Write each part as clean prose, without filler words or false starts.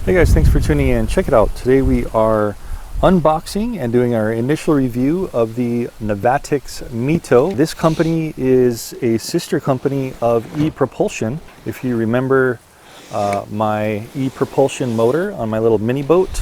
Hey guys, thanks for tuning in. Check it out. Today we are unboxing and doing our initial review of the Navatics MITO. This company is a sister company of ePropulsion. If you remember my ePropulsion motor on my little mini boat,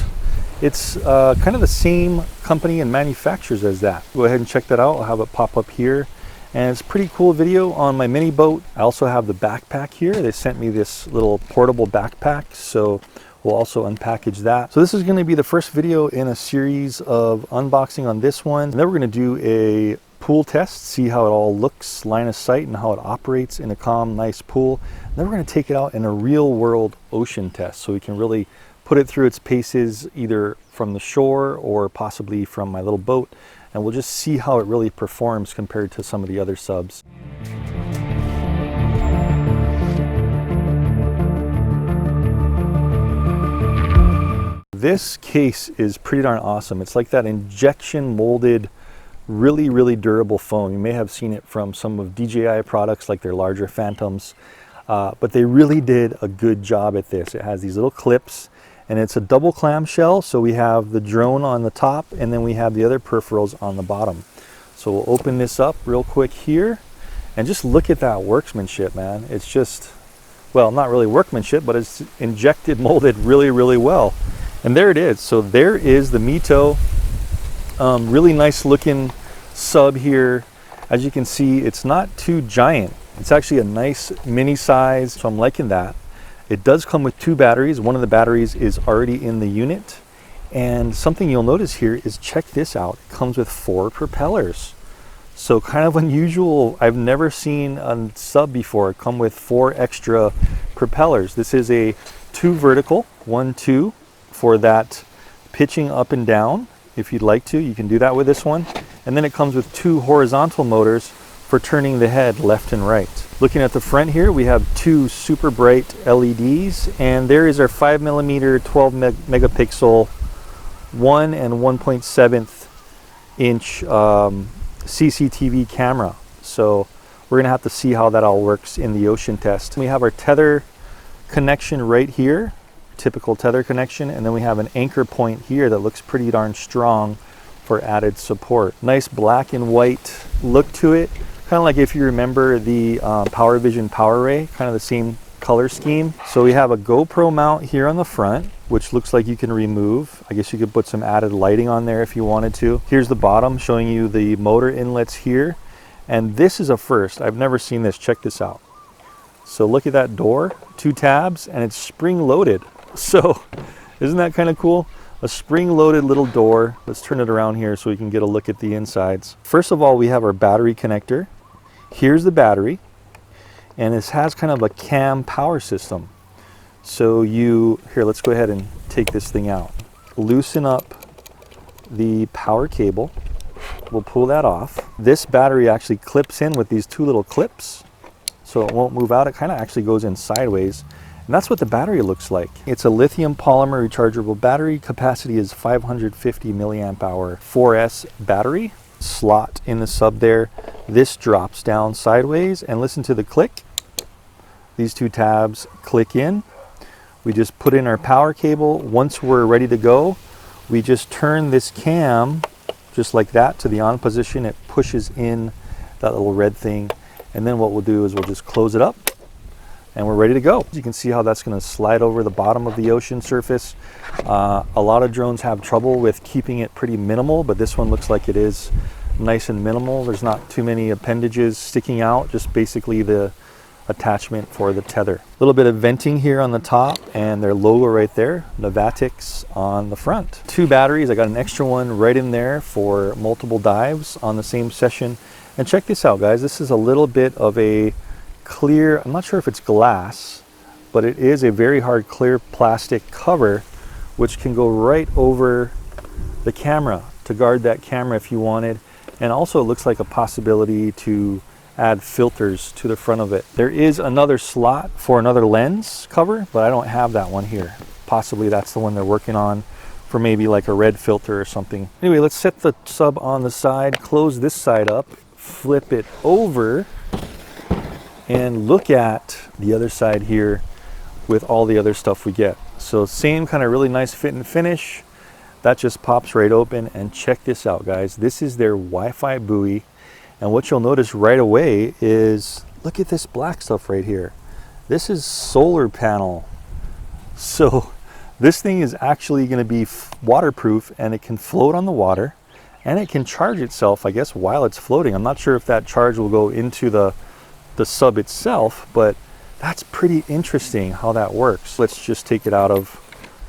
it's kind of the same company and manufacturers as that. Go ahead and check that out. I'll have it pop up here. And it's a pretty cool video on my mini boat. I also have the backpack here. They sent me this little portable backpack, so we'll also unpackage that. So this is going to be the first video in a series of unboxing on this one. And then we're going to do a pool test, see how it all looks, line of sight, and how it operates in a calm, nice pool. And then we're going to take it out in a real world ocean test so we can really put it through its paces, either from the shore or possibly from my little boat. And we'll just see how it really performs compared to some of the other subs. This case is pretty darn awesome. It's like that injection molded, really durable foam. You may have seen it from some of DJI products like their larger Phantoms, but they really did a good job at this. It has these little clips and it's a double clamshell. So we have the drone on the top and then we have the other peripherals on the bottom. So we'll open this up real quick here and just look at that workmanship, man. It's just, well, not really workmanship, but it's injected molded really well. And there it is. So there is the MITO. Really nice looking sub here. As you can see, it's not too giant. It's actually a nice mini size, so I'm liking that. It does come with 2 batteries. One of the batteries is already in the unit. And something you'll notice here is, check this out. It comes with 4 propellers. So kind of unusual. I've never seen a sub before come with 4 extra propellers. This is a 2 vertical, 1, 2 for that pitching up and down. If you'd like to, you can do that with this one. And then it comes with 2 horizontal motors for turning the head left and right. Looking at the front here, we have 2 super bright LEDs, and there is our 5mm 12 megapixel 1 and 1.7 inch CCTV camera. So we're gonna have to see how that all works in the ocean test. We have our tether connection right here, typical tether connection, and then we have an anchor point here that looks pretty darn strong for added support. Nice black and white look to it, kind of like if you remember the Power Vision Power Ray, kind of the same color scheme. So we have a GoPro mount here on the front, which looks like you can remove. I guess you could put some added lighting on there if you wanted to. Here's the bottom showing you the motor inlets here. And this is a first. I've never seen this. Check this out. So look at that door, 2 tabs, and it's spring loaded. So isn't that kind of cool? A spring-loaded little door. Let's turn it around here so we can get a look at the insides. First of all, we have our battery connector. Here's the battery, and this has kind of a cam power system. So here, let's go ahead and take this thing out. Loosen up the power cable. We'll pull that off. This battery actually clips in with these 2 little clips, so it won't move out. It kind of actually goes in sideways. And that's what the battery looks like. It's a lithium polymer rechargeable battery. Capacity is 550 milliamp hour 4S battery. Slot in the sub there. This drops down sideways, and listen to the click. These 2 tabs click in. We just put in our power cable. Once we're ready to go, we just turn this cam just like that to the on position. It pushes in that little red thing. And then what we'll do is we'll just close it up, and we're ready to go. You can see how that's going to slide over the bottom of the ocean surface. A lot of drones have trouble with keeping it pretty minimal, but this one looks like it is nice and minimal. There's not too many appendages sticking out, just basically the attachment for the tether. A little bit of venting here on the top and their logo right there, Navatics on the front. 2 batteries. I got an extra one right in there for multiple dives on the same session. And check this out, guys. This is a little bit of a clear, I'm not sure if it's glass, but it is a very hard clear plastic cover which can go right over the camera to guard that camera if you wanted. And also it looks like a possibility to add filters to the front of it. There is another slot for another lens cover, but I don't have that one here. Possibly that's the one they're working on for maybe like a red filter or something. Anyway, let's set the sub on the side, close this side up, flip it over, and look at the other side here with all the other stuff we get. So same kind of really nice fit and finish. That just pops right open. And check this out, guys. This is their Wi-Fi buoy. And what you'll notice right away is, look at this black stuff right here. This is solar panel. So this thing is actually going to be waterproof, and it can float on the water, and it can charge itself, I guess, while it's floating. I'm not sure if that charge will go into the sub itself, but that's pretty interesting how that works. Let's just take it out of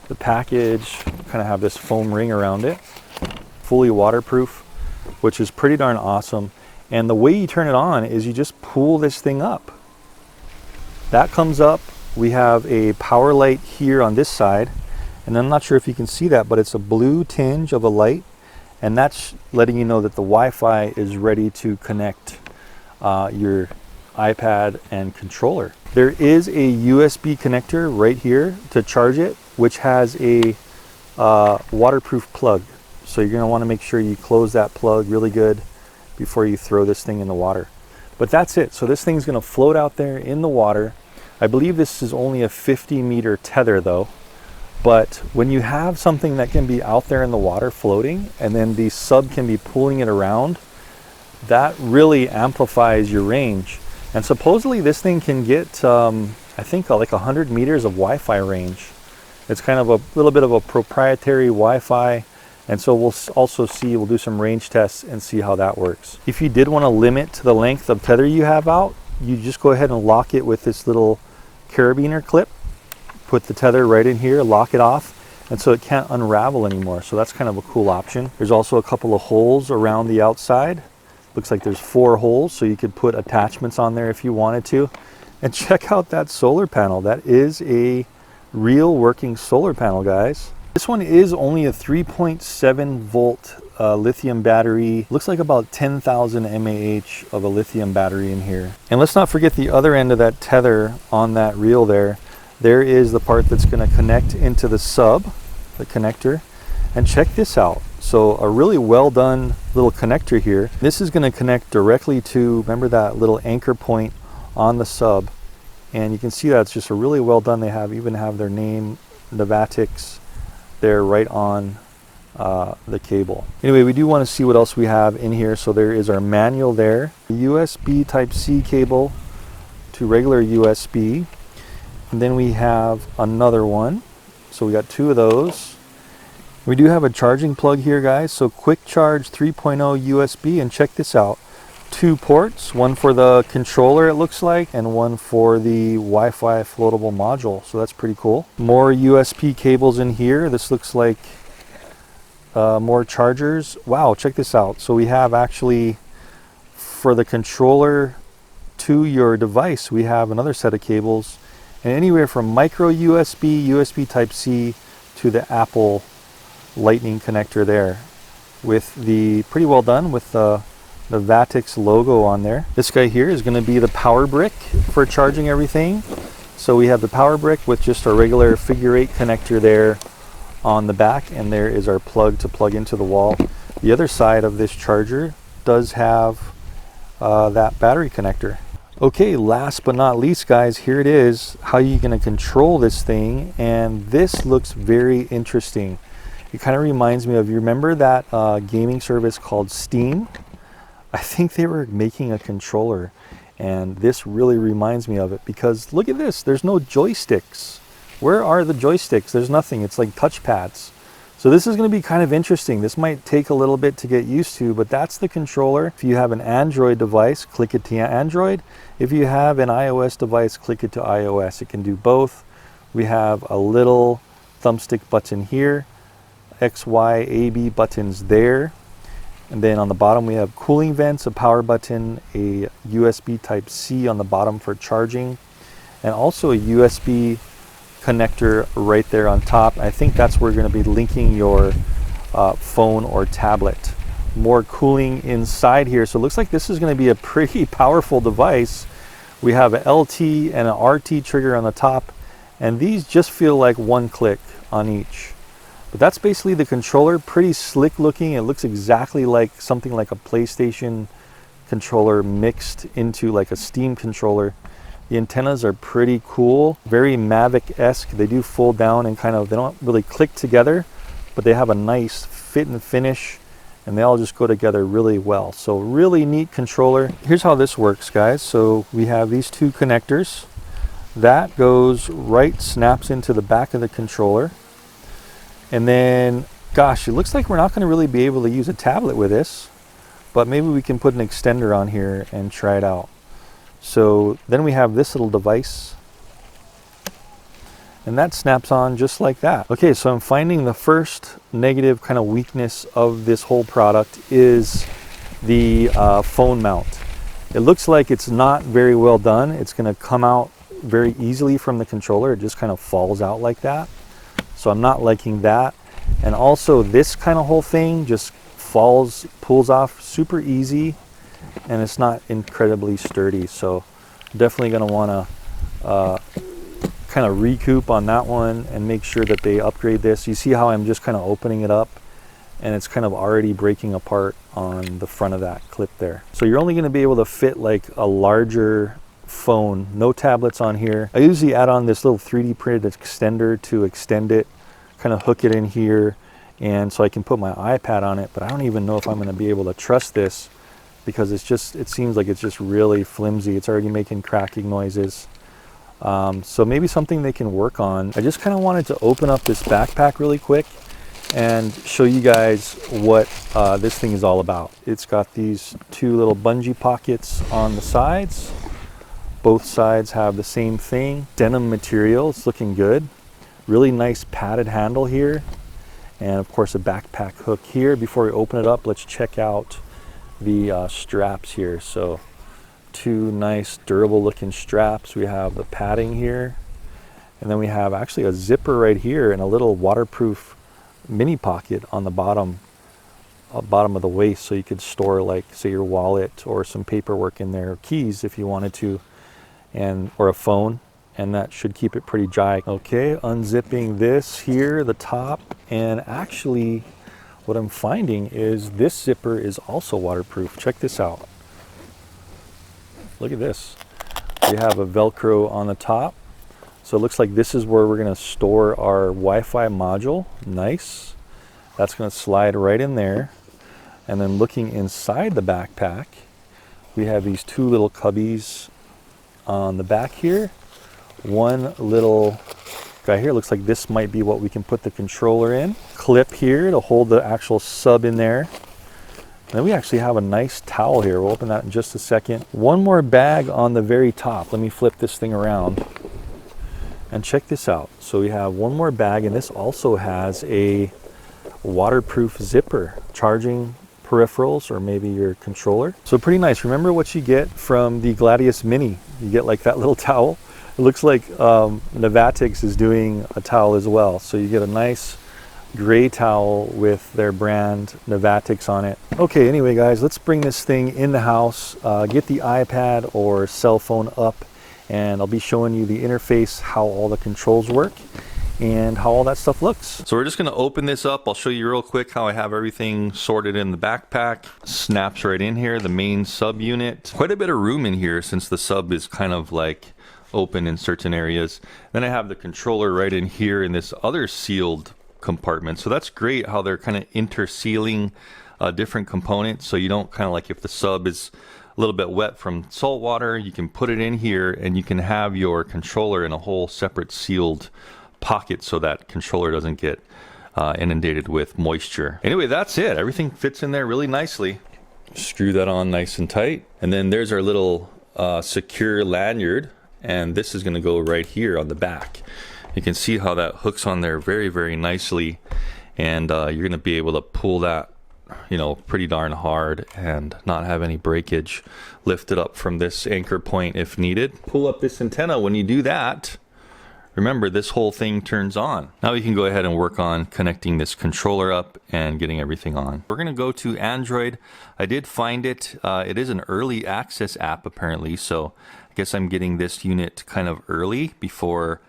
the package, kind of have this foam ring around it, fully waterproof, which is pretty darn awesome. And the way you turn it on is you just pull this thing up. That comes up. We have a power light here on this side, and I'm not sure if you can see that, but it's a blue tinge of a light, and that's letting you know that the Wi-Fi is ready to connect your iPad and controller. There is a USB connector right here to charge it, which has a waterproof plug. So you're going to want to make sure you close that plug really good before you throw this thing in the water. But that's it. So this thing's going to float out there in the water. I believe this is only a 50-meter tether though. But when you have something that can be out there in the water floating, and then the sub can be pulling it around, that really amplifies your range. And supposedly this thing can get, I think, like 100 meters of Wi-Fi range. It's kind of a little bit of a proprietary Wi-Fi. And so we'll also see, we'll do some range tests and see how that works. If you did want to limit to the length of tether you have out, you just go ahead and lock it with this little carabiner clip. Put the tether right in here, lock it off, and so it can't unravel anymore. So that's kind of a cool option. There's also a couple of holes around the outside. Looks like there's 4 holes, so you could put attachments on there if you wanted to. And check out that solar panel. That is a real working solar panel, guys. This one is only a 3.7 volt lithium battery. Looks like about 10,000 mAh of a lithium battery in here. And let's not forget the other end of that tether on that reel there. There is the part that's going to connect into the sub, the connector. And check this out. So a really well done little connector here. This is going to connect directly to, remember that little anchor point on the sub. And you can see that it's just a really well done. They even have their name, Navatics, there right on the cable. Anyway, we do want to see what else we have in here. So there is our manual there, USB Type-C cable to regular USB, and then we have another one. So we got 2 of those. We do have a charging plug here, guys. So quick charge 3.0 USB, and check this out. 2 ports, one for the controller it looks like, and one for the Wi-Fi floatable module. So that's pretty cool. More USB cables in here. This looks like more chargers. Wow, check this out. So we have actually, for the controller to your device, we have another set of cables, and anywhere from micro USB, USB Type-C to the Apple Lightning connector there, with the, pretty well done with the Navatics logo on there. This guy here is going to be the power brick for charging everything. So we have the power brick with just a regular figure 8 connector there on the back, and there is our plug to plug into the wall. The other side of this charger does have that battery connector. Okay, last but not least, guys, here it is. How are you going to control this thing? And this looks very interesting. It kind of reminds me of, you remember that gaming service called Steam? I think they were making a controller, and this really reminds me of it, because look at this, there's no joysticks. Where are the joysticks? There's nothing. It's like touch pads. So this is going to be kind of interesting. This might take a little bit to get used to, but that's the controller. If you have an Android device, click it to Android. If you have an iOS device, click it to iOS. It can do both. We have a little thumbstick button here, X, Y, A, B buttons there. And then on the bottom we have cooling vents, a power button, a USB Type-C on the bottom for charging, and also a USB connector right there on top. I think that's where you're going to be linking your phone or tablet. More cooling inside here. So it looks like this is going to be a pretty powerful device. We have a LT and an RT trigger on the top, and these just feel like one click on each. But that's basically the controller. Pretty slick looking. It looks exactly like something like a PlayStation controller mixed into like a Steam controller. The antennas are pretty cool, very Mavic-esque. They do fold down and kind of, they don't really click together, but they have a nice fit and finish, and they all just go together really well. So really neat controller. Here's how this works, guys. So we have these two connectors. That goes right, snaps into the back of the controller. And then, gosh, it looks like we're not going to really be able to use a tablet with this, but maybe we can put an extender on here and try it out. So then we have this little device, and that snaps on just like that. Okay, so I'm finding the first negative kind of weakness of this whole product is the phone mount. It looks like it's not very well done. It's going to come out very easily from the controller. It just kind of falls out like that. So I'm not liking that. And also this kind of whole thing just pulls off super easy, and it's not incredibly sturdy. So definitely going to want to kind of recoup on that one and make sure that they upgrade this. You see how I'm just kind of opening it up and it's kind of already breaking apart on the front of that clip there. So you're only going to be able to fit like a larger phone, no tablets on here. I usually add on this little 3D printed extender to extend it, kind of hook it in here, and so I can put my iPad on it, but I don't even know if I'm going to be able to trust this because it seems like it's just really flimsy. It's already making cracking noises. So maybe something they can work on. I just kind of wanted to open up this backpack really quick and show you guys what this thing is all about. It's got these two little bungee pockets on the sides. Both sides have the same thing. Denim material, it's looking good. Really nice padded handle here. And of course a backpack hook here. Before we open it up, let's check out the straps here. So two nice durable looking straps. We have the padding here, and then we have actually a zipper right here and a little waterproof mini pocket on the bottom of the waist, so you could store, like, say, your wallet or some paperwork in there, or keys if you wanted to, or a phone, and that should keep it pretty dry. Okay, unzipping this here, the top, and actually what I'm finding is this zipper is also waterproof. Check this out. Look at this. We have a Velcro on the top. So it looks like this is where we're going to store our Wi-Fi module. Nice. That's going to slide right in there. And then looking inside the backpack, we have these two little cubbies on the back here. One little guy here, looks like this might be what we can put the controller in. Clip here to hold the actual sub in there. And then we actually have a nice towel here. We'll open that in just a second. One more bag on the very top. Let me flip this thing around and check this out. So we have one more bag, and this also has a waterproof zipper, charging peripherals or maybe your controller. So pretty nice. Remember what you get from the Gladius Mini. You get like that little towel. It looks like Navatics is doing a towel as well. So you get a nice gray towel with their brand Navatics on it. Okay, anyway guys, let's bring this thing in the house, get the iPad or cell phone up, and I'll be showing you the interface, how all the controls work, and how all that stuff looks. So we're just going to open this up. I'll show you real quick how I have everything sorted in the backpack. Snaps right in here, the main sub unit. Quite a bit of room in here since the sub is kind of like open in certain areas. Then I have the controller right in here in this other sealed compartment. So that's great how they're kind of intersealing different components, so you don't kind of, like, if the sub is a little bit wet from salt water, you can put it in here and you can have your controller in a whole separate sealed pocket so that controller doesn't get inundated with moisture. Anyway, that's it. Everything fits in there really nicely. Screw that on nice and tight, and then there's our little secure lanyard, and this is going to go right here on the back. You can see how that hooks on there very, very nicely, and you're going to be able to pull that, you know, pretty darn hard and not have any breakage. Lift it up from this anchor point if needed. Pull up this antenna. When you do that, remember, this whole thing turns on. Now we can go ahead and work on connecting this controller up and getting everything on. We're going to go to Android. I did find it. It is an early access app apparently, so I guess I'm getting this unit kind of early before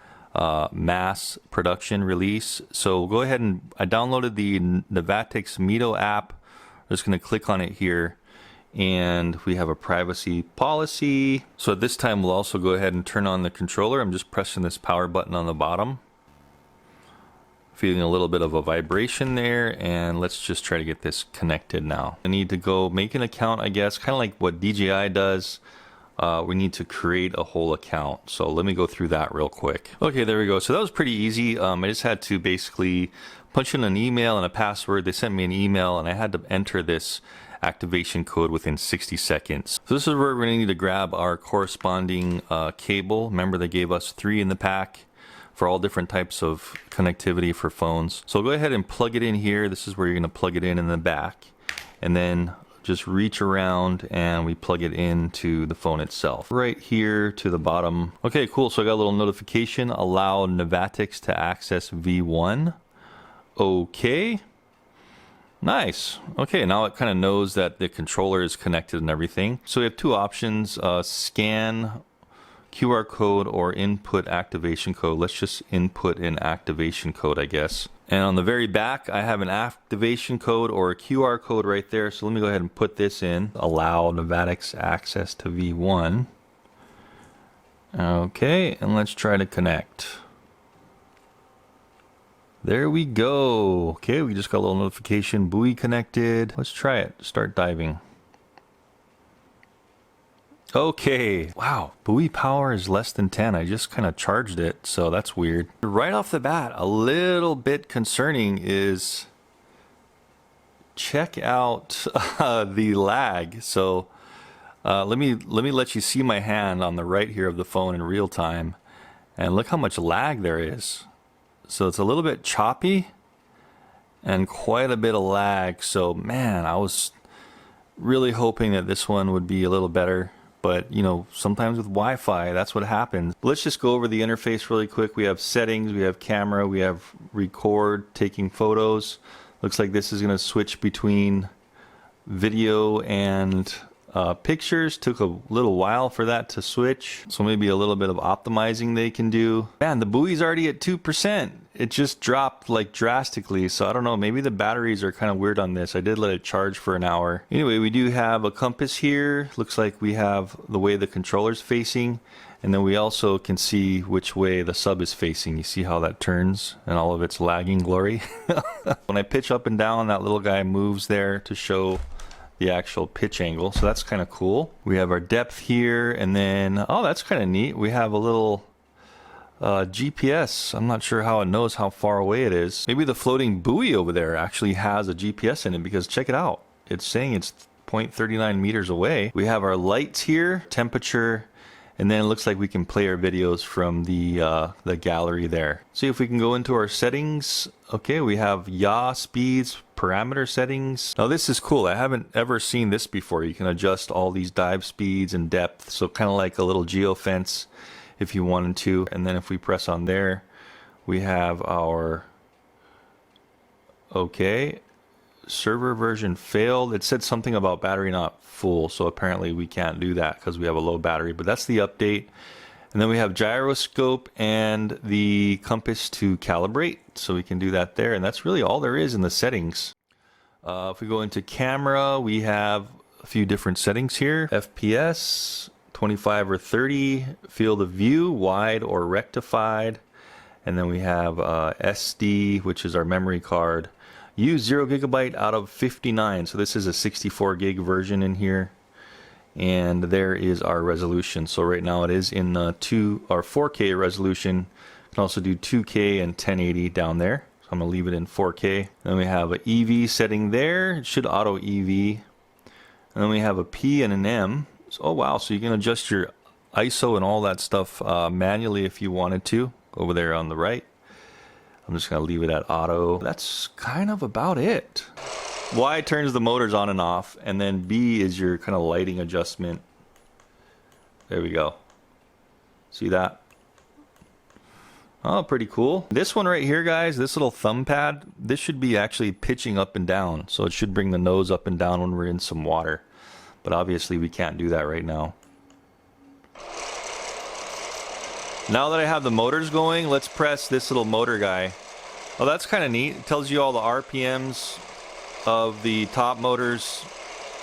mass production release. So go ahead, and I downloaded the Navatics MITO app. I'm just going to click on it here, and we have a privacy policy. So at this time, we'll also go ahead and turn on the controller. I'm just pressing this power button on the bottom. Feeling a little bit of a vibration there, and let's just try to get this connected now. I need to go make an account, I guess, kind of like what DJI does. We need to create a whole account. So let me go through that real quick. Okay, there we go. So that was pretty easy. I just had to basically punch in an email and a password. They sent me an email and I had to enter this activation code within 60 seconds. So this is where we're going to need to grab our corresponding cable. Remember, they gave us 3 in the pack for all different types of connectivity for phones. So go ahead and plug it in here. This is where you're going to plug it in the back, and then just reach around and we plug it into the phone itself. Right here to the bottom. Okay, cool. So I got a little notification, allow Navatics to access V1. Okay. Nice. Okay, now it kind of knows that the controller is connected and everything. So we have 2 options, scan QR code or input activation code. Let's just input an activation code, I guess. And on the very back, I have an activation code or a QR code right there. So let me go ahead and put this in. Allow Navatics access to V1. Okay, and let's try to connect. There we go. Okay, we just got a little notification, buoy connected. Let's try it, start diving. Okay, wow, buoy power is less than 10. I just kind of charged it, so that's weird. Right off the bat, a little bit concerning is, check out the lag. So let me let you see my hand on the right here of the phone in real time, and look how much lag there is. So it's a little bit choppy and quite a bit of lag. So man, I was really hoping that this one would be a little better. But you know, sometimes with Wi-Fi, that's what happens. Let's just go over the interface really quick. We have settings, we have camera, we have record, taking photos. Looks like this is going to switch between video and pictures. Took a little while for that to switch, so maybe a little bit of optimizing they can do. Man, the buoy's already at 2%. It just dropped like drastically, so I don't know, maybe the batteries are kind of weird on this. I did let it charge for an hour. Anyway, we do have a compass here. Looks like we have the way the controller's facing, and then we also can see which way the sub is facing. You see how that turns and all of its lagging glory? When I pitch up and down, that little guy moves there to show the actual pitch angle, so that's kind of cool. We have our depth here, and then, oh, that's kind of neat. We have a little GPS. I'm not sure how it knows how far away it is. Maybe the floating buoy over there actually has a GPS in it, because check it out. It's saying it's 0.39 meters away. We have our lights here, temperature, and then it looks like we can play our videos from the gallery there. See if we can go into our settings. Okay, we have yaw speeds, parameter settings. Now this is cool. I haven't ever seen this before. You can adjust all these dive speeds and depth. So kind of like a little geofence if you wanted to. And then if we press on there, we have our, okay, server version failed. It said something about battery not full, so apparently we can't do that because we have a low battery, but that's the update. And then we have gyroscope and the compass to calibrate, so we can do that there, and that's really all there is in the settings. If we go into camera, we have a few different settings here. FPS, 25 or 30, field of view, wide or rectified, and then we have SD, which is our memory card. Use 0 gigabyte out of 59, so this is a 64 gig version in here. And there is our resolution. So right now it is in 4K resolution. You can also do 2K and 1080 down there. So I'm gonna leave it in 4K. Then we have an EV setting there. It should auto EV. And then we have a P and an M. So, oh wow, so you can adjust your ISO and all that stuff manually if you wanted to, over there on the right. I'm just gonna leave it at auto. That's kind of about it. Y turns the motors on and off, and then B is your kind of lighting adjustment. There we go. See that? Oh, pretty cool. This one right here, guys, this little thumb pad, this should be actually pitching up and down. So it should bring the nose up and down when we're in some water. But obviously we can't do that right now. Now that I have the motors going, let's press this little motor guy. Oh, that's kind of neat. It tells you all the RPMs of the top motors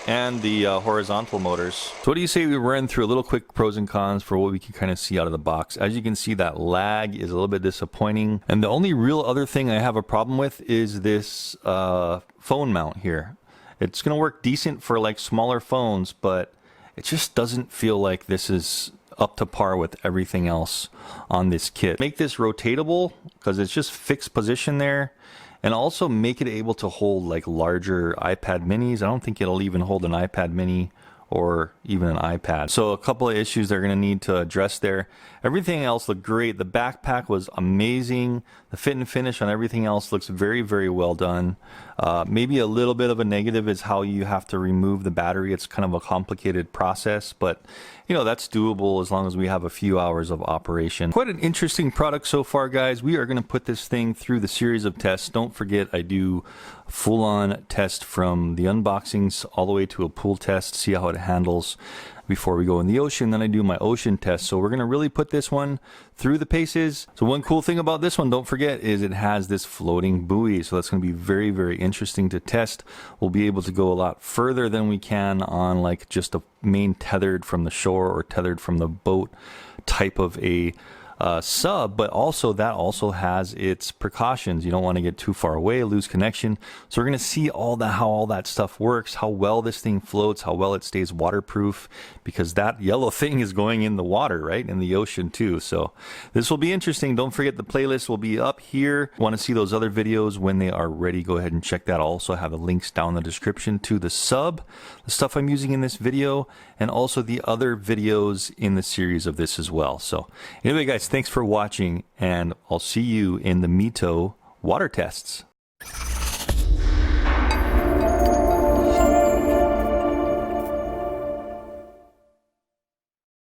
and the horizontal motors. So what do you say we run through a little quick pros and cons for what we can kind of see out of the box? As you can see, that lag is a little bit disappointing. And the only real other thing I have a problem with is this phone mount here. It's going to work decent for like smaller phones, but it just doesn't feel like this is up to par with everything else on this kit. Make this rotatable because it's just fixed position there, and also make it able to hold like larger iPad minis. I don't think it'll even hold an iPad mini or even an iPad. So a couple of issues they're going to need to address there. Everything else looked great. The backpack was amazing. The fit and finish on everything else looks very, very well done. Maybe a little bit of a negative is how you have to remove the battery. It's kind of a complicated process, but you know, that's doable as long as we have a few hours of operation. Quite an interesting product so far, guys. We are going to put this thing through the series of tests. Don't forget, I do full-on test from the unboxings all the way to a pool test, see how it handles before we go in the ocean. Then I do my ocean test. So we're going to really put this one through the paces. So one cool thing about this one, don't forget, is it has this floating buoy. So that's going to be very, very interesting to test. We'll be able to go a lot further than we can on like just a main tethered from the shore or tethered from the boat type of a sub, but also that also has its precautions. You don't want to get too far away, lose connection. So we're going to see all that, how all that stuff works, how well this thing floats, how well it stays waterproof, because that yellow thing is going in the water, right, in the ocean too. So this will be interesting. Don't forget the playlist will be up here. Want to see those other videos when they are ready, go ahead and check that. I'll also have the links down in the description to the sub, the stuff I'm using in this video, and also the other videos in the series of this as well. So anyway, guys, thanks for watching, and I'll see you in the MITO water tests.